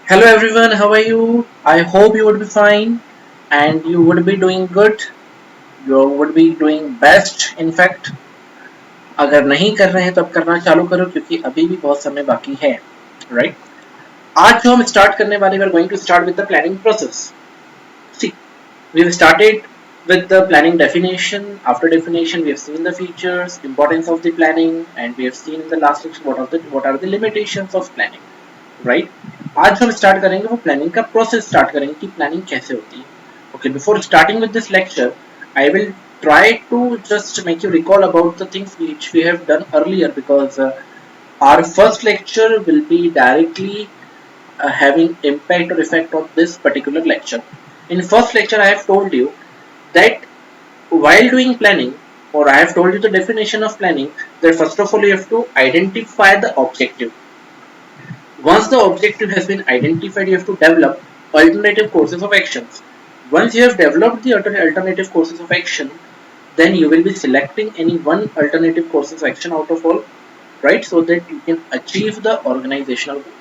Hello everyone, how are you? I hope you would be fine and you would be doing good. You would be doing best. In fact, अगर नहीं कर रहे हैं तो अब करना चालू करो क्योंकि अभी भी बहुत समय बाकी है, right? आज जो हम स्टार्ट करने वाले we are going to start with the planning process. See, we have started with the planning definition. After definition, we have seen the features, importance of the planning, and we have seen in the last section what are the limitations of planning. Right आज हम start करेंगे वो planning का process start करेंगे कि planning कैसे होती है okay before starting with this lecture I will try to just make you recall about the things which we have done earlier because our first lecture will be directly having impact or effect on this particular lecture. In first lecture I have told you that while doing planning or I have told you the definition of planning that first of all you have to identify the objective. Once the objective has been identified, you have to develop alternative courses of actions. Once you have developed the alternative courses of action, then you will be selecting any one alternative courses of action out of all, right? So that you can achieve the organizational goal.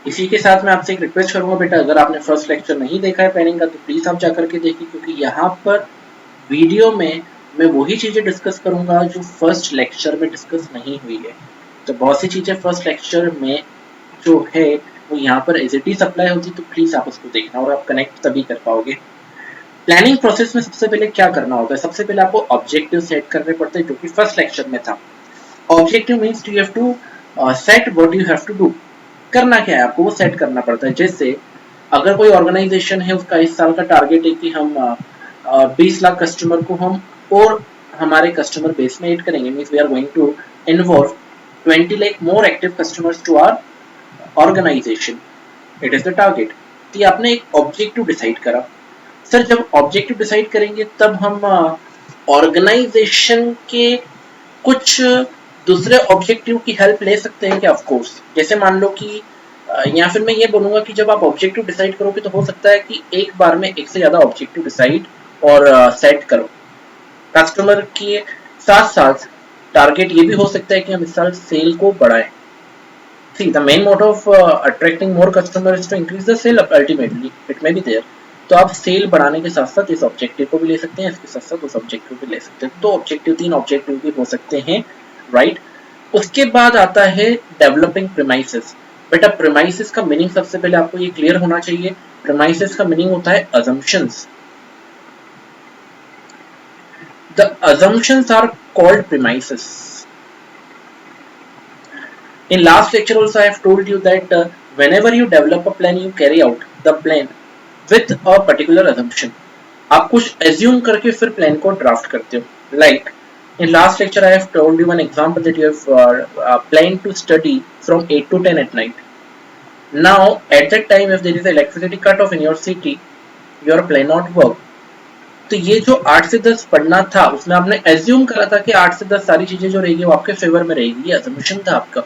इसी के साथ मैं आपसे एक request करूंगा बेटा अगर आपने फर्स्ट लेक्चर नहीं देखा है प्लानिंग का तो प्लीज आप जाकर के देखिए क्योंकि यहाँ पर वीडियो में मैं वही चीजें डिस्कस करूंगा जो फर्स्ट लेक्चर में डिस्कस नहीं हुई है तो बहुत सी चीजें फर्स्ट लेक्चर में जो है वो यहाँ पर एज इट इज अप्लाई होती तो प्लीज आप उसको देखना और आप कनेक्ट तभी कर पाओगे प्लानिंग प्रोसेस में सबसे पहले क्या करना होता है सबसे पहले आपको ऑब्जेक्टिव सेट करने पड़ते हैं जो कि फर्स्ट लेक्चर में था objective means you have to set what you have to do करना क्या है आपको वो सेट करना पड़ता है जैसे अगर कोई ऑर्गेनाइजेशन है उसका इस साल का टारगेट है कि हम 20 लाख कस्टमर को हम और हमारे कस्टमर बेस में ऐड करेंगे means we are going to involve 20 lakh more active customers to our organisation it is the target तो आपने एक ऑब्जेक्टिव डिसाइड करा सर जब ऑब्जेक्टिव डिसाइड करेंगे तब हम ऑर्गेनाइजेशन के कुछ दूसरे ऑब्जेक्टिव की हेल्प ले सकते हैं क्या ऑफ कोर्स जैसे मान लो कि या फिर मैं ये बोलूंगा कि जब आप ऑब्जेक्टिव डिसाइड करोगे तो हो सकता है कि एक बार में एक से ज्यादा ऑब्जेक्टिव डिसाइड और सेट करो कस्टमर के साथ साथ टारगेट ये भी हो सकता है कि हम इस साल सेल को बढ़ाएं See, the main motto of attracting more customers is to increase the sale ultimately. It may be there. तो आप सेल बढ़ाने के साथ साथ इस ऑब्जेक्टिव को भी ले सकते हैं इसके साथ साथ उस ऑब्जेक्टिव भी ले सकते हैं दो ऑब्जेक्टिव तीन ऑब्जेक्टिव भी हो सकते हैं राइट उसके बाद आता है डेवलपिंग प्रीमाइसेस बेटा प्रीमाइसेस का मीनिंग सबसे पहले आपको ये क्लियर होना चाहिए प्रीमाइसेस का मीनिंग होता है assumptions. The assumptions are called premises. In last lecture also I have told you that whenever you develop a plan you carry out the plan with a particular assumption. आप कुछ assume करके फिर plan को draft करते हो like in last lecture I have told you one example that you have planned to study from 8 to 10 at night. Now at that time if there is electricity cut off in your city your plan not work. तो ये जो 8 से 10 पढ़ना था उसमें आपने assume करा था कि 8 से 10 सारी चीजें जो रहेगी वो आपके फेवर में रहेगी ये assumption था आपका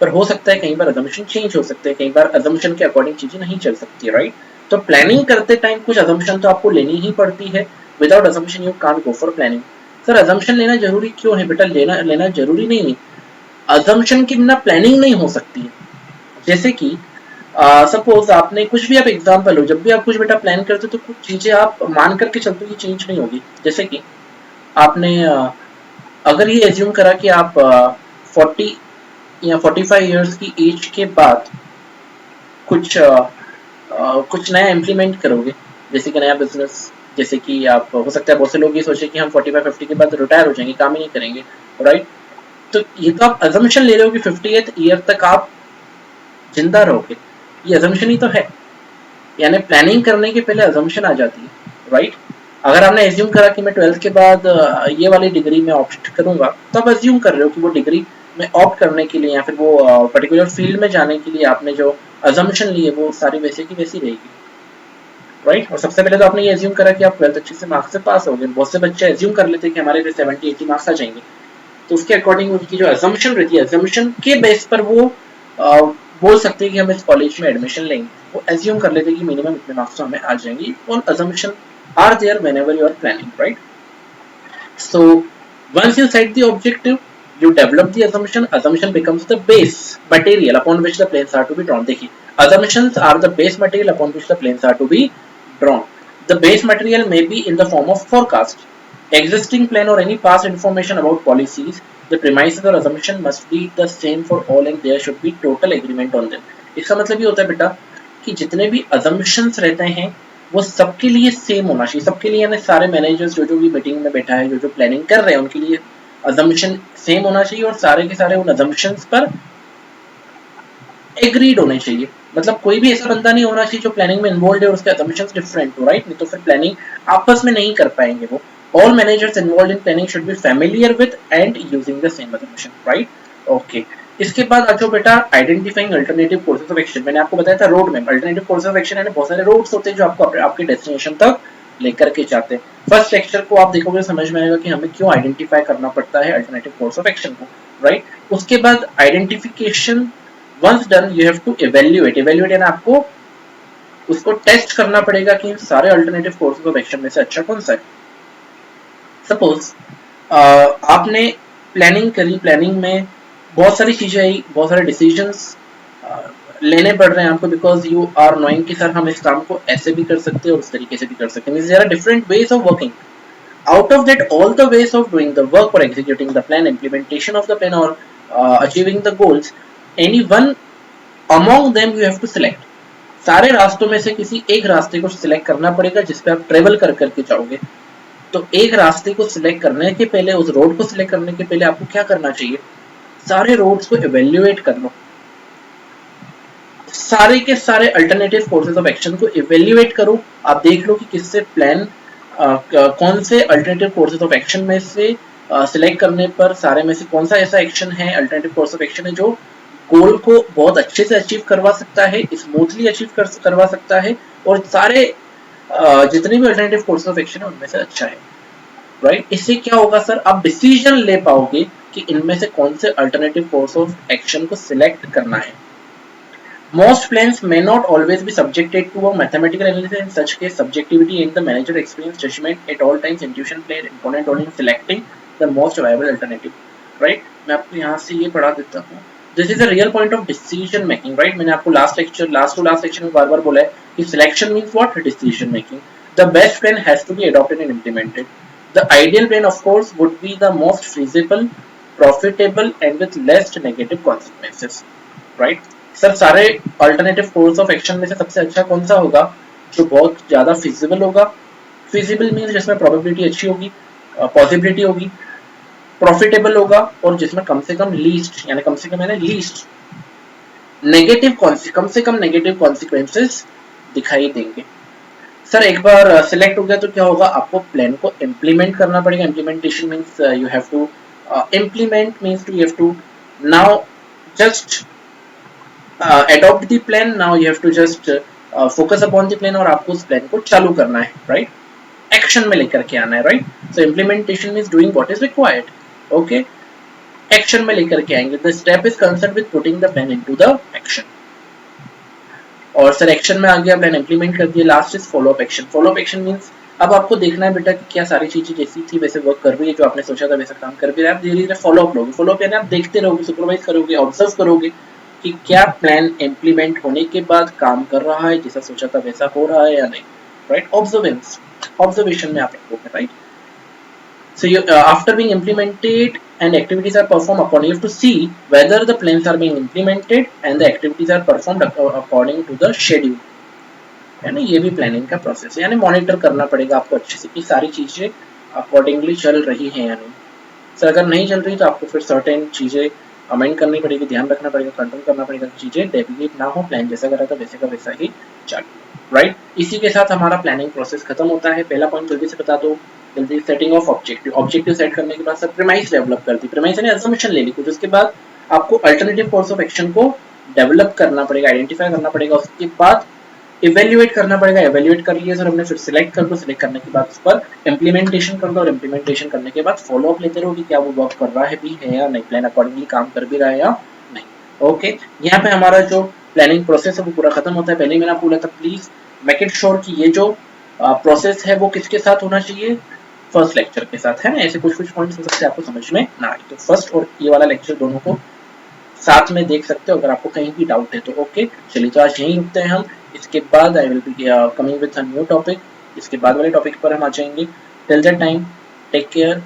पर हो सकता है कई बार assumption चेंज हो सकते हैं कई बार assumption के अकॉर्डिंग चीजें नहीं चल सकती राइट तो प्लानिंग करते टाइम कुछ assumption तो आपको लेनी ही पड़ती है without assumption you can't go for planning sir assumption लेना जरूरी क्यों है बेटा लेना जरूरी नहीं है assumption के बिना प्लानिंग नहीं हो सकती है जैसे कि सपोज आपने कुछ भी आप एग्जांपल हो जब भी आप कुछ बेटा प्लान करते हो तो कुछ चीजें आप मान करके चलते हो ये चेंज नहीं होगी जैसे कि आपने अगर ये एज्यूम करा कि आप 40 या 45 इयर्स की एज के बाद कुछ नया इम्प्लीमेंट करोगे जैसे कि नया बिजनेस जैसे कि आप हो सकता है बहुत से लोग ये सोचे कि हम 45-50 के बाद रिटायर हो जाएंगे काम ही नहीं करेंगे राइट तो ये तो आप अजम्पशन ले रहे हो कि 50th ईयर तक आप जिंदा रहोगे ये अजम्पशन ही तो है यानी प्लानिंग करने के पहले अजम्पशन आ जाती है राइट अगर आपने एज्यूम करा कि मैं 12th के बाद ये वाली डिग्री में ऑप्ट करूंगा तो आप एज्यूम कर रहे हो कि वो डिग्री में ऑप्ट करने के लिए या फिर वो पर्टिकुलर फील्ड में जाने के लिए आपने जो अजम्पशन ली है वो सारी वैसे की वैसी रहेगी राइट और सबसे पहले तो आपने ये एज्यूम करा कि आप 12th अच्छे से मार्क्स से पास हो गए बहुत से बच्चे एज्यूम कर लेते हैं कि हमारे 70-80 मार्क्स आ जाएंगे तो उसके अकॉर्डिंग उनकी जो अजम्पशन रहती है अजम्पशन के बेस पर वो बोल सकते हैं कि हम इस कॉलेज में एडमिशन लेंगे वो एज्यूम कर लेते हैं कि मिनिमम इतने मार्क्स तो हमें आ जाएंगे on assumption are there whenever you are planning right so once you set the objective You develop the assumption becomes the base material upon which the planes are to be drawn. देखिए, assumptions are the base material upon which the planes are to be drawn. The base material may be in the form of forecast, existing plan or any past information about policies. The premises or assumption must be the same for all and there should be total agreement on them. इसका मतलब ये होता है बेटा कि जितने भी assumptions रहते हैं वो सबके लिए सेम होना चाहिए, सबके लिए, यानी सारे मैनेजर्स जो जो भी मीटिंग में बैठा है, जो जो प्लानिंग कर रहे हैं उनके लिए assumption सेम होना चाहिए और सारे के सारे उन assumptions पर एग्रीड होने चाहिए. मतलब कोई भी ऐसा बंदा नहीं होना चाहिए जो प्लानिंग में इन्वॉल्व है और उसके assumptions डिफरेंट हो, राइट? नहीं तो फिर प्लानिंग आपस में नहीं कर पाएंगे वो. All managers involved in planning should be familiar with and using the same assumption, right? Okay. इसके बाद आ जाओ बेटा identifying alternative courses of action. मैंने आपको बताया था road map. Alternative courses of action यानी बहुत सारे रोड्स होते हैं जो आपको आपके डेस्टिनेशन तक लेकर के जाते हैं. फर्स्ट लेक्चर को आप देखोगे समझ में आएगा कि हमें क्यों आइडेंटिफाई करना पड़ता है अल्टरनेटिव कोर्स ऑफ एक्शन को, राइट? उसके बाद identification once done you have to evaluate. Evaluate यानी आपको उसको टेस्ट करना पड़ेगा कि इन सारे अल्टरनेटिव कोर्सेज ऑफ एक्शन में से अच्छा कौन सा है. सपोज आपने प्लानिंग करी, प्लानिंग में बहुत सारी चीजें आई, बहुत सारे डिसीजंस लेने पड़ रहे हैं आपको बिकॉज यू आर नोइंग कि सर हम इस काम को ऐसे भी कर सकते हैं और उस तरीके से भी कर सकते हैं. There are different ways of working. Out of that, all the ways of doing the work or executing the plan, implementation of the plan or achieving the goals, any one among them you have to select. सारे रास्तों में से किसी एक रास्ते को select करना पड़ेगा जिस पे आप ट्रेवल कर करके जाओगे. तो एक रास्ते को सिलेक्ट करने के पहले, उस रोड को सिलेक्ट करने के पहले आपको क्या करना चाहिए? सारे रोड्स को इवेल्युएट कर लो, सारे के सारे अल्टरनेटिव कोर्सेज ऑफ एक्शन को इवेल्युएट करो. आप देख लो कि किससे प्लान कौन से अल्टरनेटिव कोर्सेज ऑफ एक्शन में से सिलेक्ट करने पर सारे में से कौन सा ऐसा एक्शन है, अल्टरनेटिव कोर्स ऑफ एक्शन है जो गोल को बहुत अच्छे से अचीव करवा सकता है, स्मूथली अचीव करवा सकता है और सारे जितने भी अल्टरनेटिव कोर्स ऑफ एक्शन है उनमें से अच्छा है, राइट? इससे क्या होगा सर, आप डिसीजन ले पाओगे कि इनमें से कौन से अल्टरनेटिव कोर्स ऑफ एक्शन को सिलेक्ट करना है. Most plans may not always be subjected to a mathematical analysis. In such case, subjectivity and the manager experience judgment at all times. Intuition play an important role in selecting the most viable alternative. Right? मैं आपको यहाँ से ये पढ़ा देता हूँ. This is a real point of decision making. Right? मैंने आपको last to last lecture में बार-बार बोला है कि selection means what? Decision making. The best plan has to be adopted and implemented. The ideal plan, of course, would be the most feasible, profitable, and with less negative consequences. Right? Sir सारे alternative course of action में से सबसे अच्छा कौन सा होगा? जो बहुत ज्यादा फिजिबल होगा. फिजिबल मींस जिसमें प्रोबेबिलिटी अच्छी होगी, पॉसिबिलिटी होगी, प्रॉफिटेबल होगा और जिसमें कम से कम लीस्ट यानी कम से कम लीस्ट नेगेटिव कम से कम नेगेटिव कॉन्सिक्वेंसेस दिखाई देंगे. सर एक बार सिलेक्ट हो गया तो क्या होगा? आपको प्लान को इम्प्लीमेंट करना पड़ेगा. Implementation means you have to implement means you have to now just adopt the plan. Now you have to just focus upon the plan और आपको उस plan को चालू करना है, right? Action में लेकर के आना है, right? So implementation means doing what is required. Okay? Action में लेकर के आएंगे. The step is concerned with putting the plan into the action. और सर एक्शन में आ गया, प्लान इंप्लीमेंट कर दिया. Last is follow up action. Follow up action means अब आपको देखना है बेटा कि क्या सारी चीजें जैसी थी वैसे वर्क कर रही है, जो आपने सोचा था वैसा काम कर भी रहा है. आप धीरे धीरे फॉलो अप लोगे. फॉलो अप यानी आप देखते रहोगे, सुपरवाइज करोगे, ऑब्जर्व करोगे कि क्या प्लान इम्प्लीमेंट होने के बाद काम कर रहा है, जैसा सोचा था वैसा हो रहा है या नहीं, राइट? ऑब्जर्वेशन में आप रखोगे, right? So after being implemented and activities are performed upon, you have to see whether the plans are being implemented and the activities are performed according to the schedule. यानी ये भी planning का process है, यानी monitor करना पड़ेगा आपको अच्छे से कि सारी चीजें अकॉर्डिंगली चल रही हैं या नहीं. सर अगर नहीं चल रही तो आपको फिर सर्टेन चीजें अमेंड करनी पड़ेगी, ध्यान रखना पड़ेगा, कंट्रोल करना पड़ेगा, चीजें डेविएट ना हो, प्लान जैसा करा था वैसे का वैसा ही चले, राइट? इसी के साथ हमारा प्लानिंग प्रोसेस खत्म होता है. पहला पॉइंट जल्दी से बता दो, जल्दी setting of objective. Objective set करने के बाद सर प्रीमाइस डेवलप कर दी. प्रीमाइस यानी असम्पशन ले ली कुछ, उसके बाद आपको अल्टरनेटिव कोर्स ऑफ एक्शन को डेवलप करना पड़ेगा, आइडेंटिफाई करना पड़ेगा, उसके बाद इवेल्युएट करना पड़ेगा. इवेल्युएट कर लिया सर हमने, फिर सिलेक्ट कर दो. सिलेक्ट करने के बाद उस पर इम्प्लीमेंटेशन कर दो और इम्प्लीमेंटेशन करने के बाद फॉलो अप लेते रहो कि क्या वो वर्क कर रहा है भी है या नहीं, प्लान अकॉर्डिंगली काम कर भी रहा है या नहीं. ओके, यहाँ पे हमारा जो प्लानिंग प्रोसेस है वो पूरा खत्म होता है. पहले मैंने आपको बोला था प्लीज मेक इट श्योर कि ये जो प्रोसेस है वो किसके साथ होना चाहिए, फर्स्ट लेक्चर के साथ, है ना। ऐसे कुछ कुछ पॉइंट्स हो सकते हैं आपको समझ में ना आए, तो फर्स्ट और ये वाला लेक्चर दोनों को साथ में देख सकते हो अगर आपको कहीं भी डाउट है तो। ओके, चलिए तो आज यहीं रुकते हैं हम। इसके बाद I will be coming with a new topic. इसके बाद वाले टॉपिक पर हम आ जाएंगे। Till that time, take care,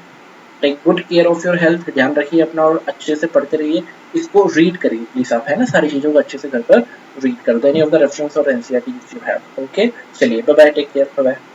take good care of your health. ध्यान रखिए अपना और अच्छे से पढ़ते रहिए। इसको रीड करिए प्लीज आप, है ना, सारी चीजों को अच्छे से घर पर रीड कर दो, एनी ऑफ द रेफरेंस और NCERT if you have. Okay, चलिए bye bye, take care, bye bye.